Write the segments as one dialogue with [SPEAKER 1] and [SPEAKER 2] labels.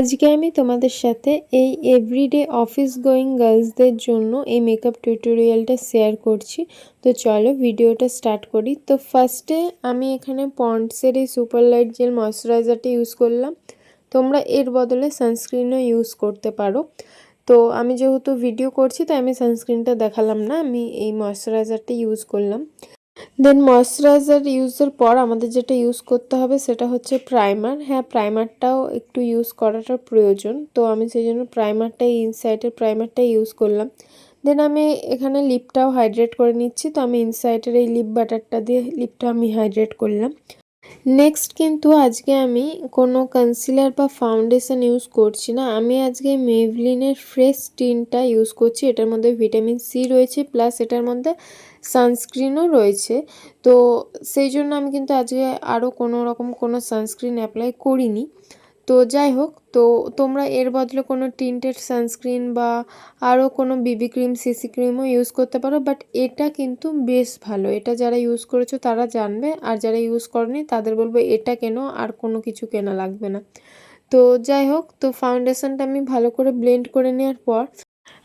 [SPEAKER 1] আজকে আমি তোমাদের সাথে এই এভরিডে অফিস গোয়িং গার্লসদের জন্য এই মেকআপ টিউটোরিয়ালটা শেয়ার করছি। তো চলো ভিডিওটা স্টার্ট করি। তো ফার্স্টে আমি এখানে পন্ডসের এই সুপার লাইট জেল ময়শ্চারাইজারটা ইউজ করলাম। তোমরা এর বদলে সানস্ক্রিনও ইউজ করতে পারো। তো আমি যেহেতু ভিডিও করছি তাই আমি সানস্ক্রিনটা দেখালাম না, আমি এই ময়শ্চারাইজারটা ইউজ করলাম। দেন ময়শ্চারাইজার ইউজের পর আমাদের যেটা ইউজ করতে হবে সেটা হচ্ছে প্রাইমার। হ্যাঁ, প্রাইমারটাও একটু ইউজ করাটা প্রয়োজন, তো আমি সেই জন্য প্রাইমারটাই ইনসাইডের প্রাইমারটাই ইউজ করলাম। দেন আমি এখানে লিপটাও হাইড্রেট করে নিচ্ছি। তো আমি ইনসাইডের এই লিপ বাটারটা দিয়ে লিপটা আমি হাইড্রেট করলাম। নেক্সট কিন্তু আজকে আমি কোনো কনসিলার বা ফাউন্ডেশন ইউজ করছি না, আমি আজকে মেভলিনের ফ্রেশ টিনটা ইউজ করছি। এটার মধ্যে ভিটামিন সি রয়েছে, প্লাস এটার মধ্যে সানস্ক্রিনও রয়েছে। তো সেই জন্য আমি কিন্তু আজকে আরও কোনো সানস্ক্রিন অ্যাপ্লাই করিনি। তো যাই হোক, তো তোমরা এর বদলে কোনো টিন্টেড সানস্ক্রিন বা আরও কোনো বিবি ক্রিম, সিসি ক্রিমও ইউজ করতে পারো, বাট এটা কিন্তু বেশ ভালো। এটা যারা ইউজ করেছো তারা জানবে, আর যারা ইউজ করেনি তাদের বলবো এটা কেন, আর কোনো কিছু কেনা লাগবে না। তো যাই হোক, তো ফাউন্ডেশনটা আমি ভালো করে ব্লেন্ড করে নেওয়ার পর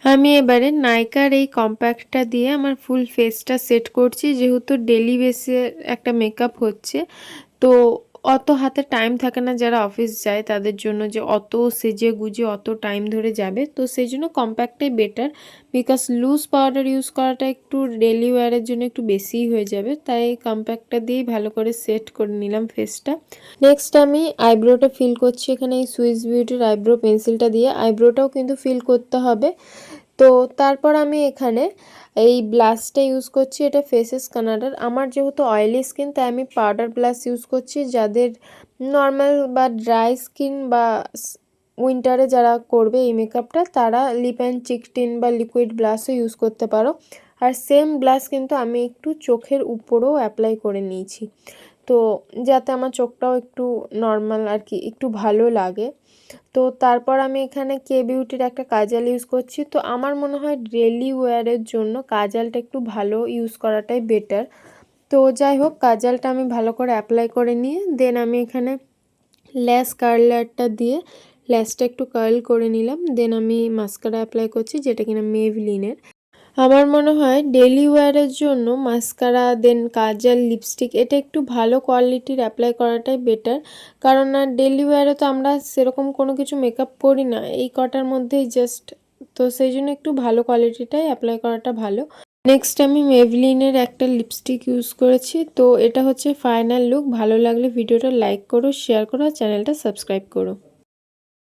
[SPEAKER 1] আমি এবারে নাইকার এই কম্প্যাক্টটা দিয়ে আমার ফুল ফেসটা সেট করছি। যেহেতু ডেলি বেসে একটা মেকআপ হচ্ছে, তো অত হাতে টাইম থাকে না যারা অফিস যায় তাদের জন্য, যে অত সেজে গুজে অত টাইম ধরে যাবে। তো সেই জন্য কম্প্যাক্টটাই better, because loose powder use করাটা একটু ডেলি ওয়্যারের জন্য একটু বেশিই হয়ে যাবে। তাই কম্প্যাক্টটা দিয়েই ভালো করে সেট করে নিলাম ফেসটা। নেক্সট আমি আইব্রোটা ফিল করছি। এখানে এই সুইস বিউটির আইব্রো পেন্সিলটা দিয়ে আইব্রোটাও কিন্তু ফিল করতে হবে। তো তারপর আমি এখানে এই ব্লাশটা ইউজ করছি, এটা ফেসেস কানাডার। আমার যেহেতু অয়েলি স্কিন তাই আমি পাউডার ব্লাশ ইউজ করছি। যাদের নর্মাল বা ড্রাই স্কিন বা উইন্টারে যারা করবে এই মেকআপটা, তারা লিপ অ্যান্ড চিক টিন বা লিকুইড ব্লাশও ইউজ করতে পারো। আর সেম ব্লাশ কিন্তু আমি একটু চোখের উপরেও অ্যাপ্লাই করে নিয়েছি, তো যাতে আমার চোখটাও একটু নর্মাল আর কি একটু ভালো লাগে। তো তারপর আমি এখানে কে বিউটির একটা কাজল ইউজ করছি। তো আমার মনে হয় ডেলি ওয়্যারের জন্য কাজলটা একটু ভালো ইউজ করাটাই বেটার। তো যাই হোক, কাজলটা আমি ভালো করে অ্যাপ্লাই করে নিয়ে দেন আমি এখানে ল্যাশ কার্লারটা দিয়ে ল্যাশটা একটু কার্ল করে নিলাম। দেন আমি মাস্কারা অ্যাপ্লাই করছি, যেটা কিনা মেভলিনের। আমার মনে হয় ডেলি ওয়্যারের জন্য মাস্কারা, দেন কাজল, লিপস্টিক এটা একটু ভালো কোয়ালিটির অ্যাপ্লাই করাটাই বেটার। কারণ না ডেলি ওয়্যারে তো আমরা সেরকম কোনো কিছু মেকআপ করি না, এই কটার মধ্যেই জাস্ট। তো সেই জন্য একটু ভালো কোয়ালিটিটাই অ্যাপ্লাই করাটা ভালো। নেক্সট আমি মেভলিনের একটা লিপস্টিক ইউজ করেছি। তো এটা হচ্ছে ফাইনাল লুক। ভালো লাগলে ভিডিওটা লাইক করো, শেয়ার করো আর চ্যানেলটা সাবস্ক্রাইব করো।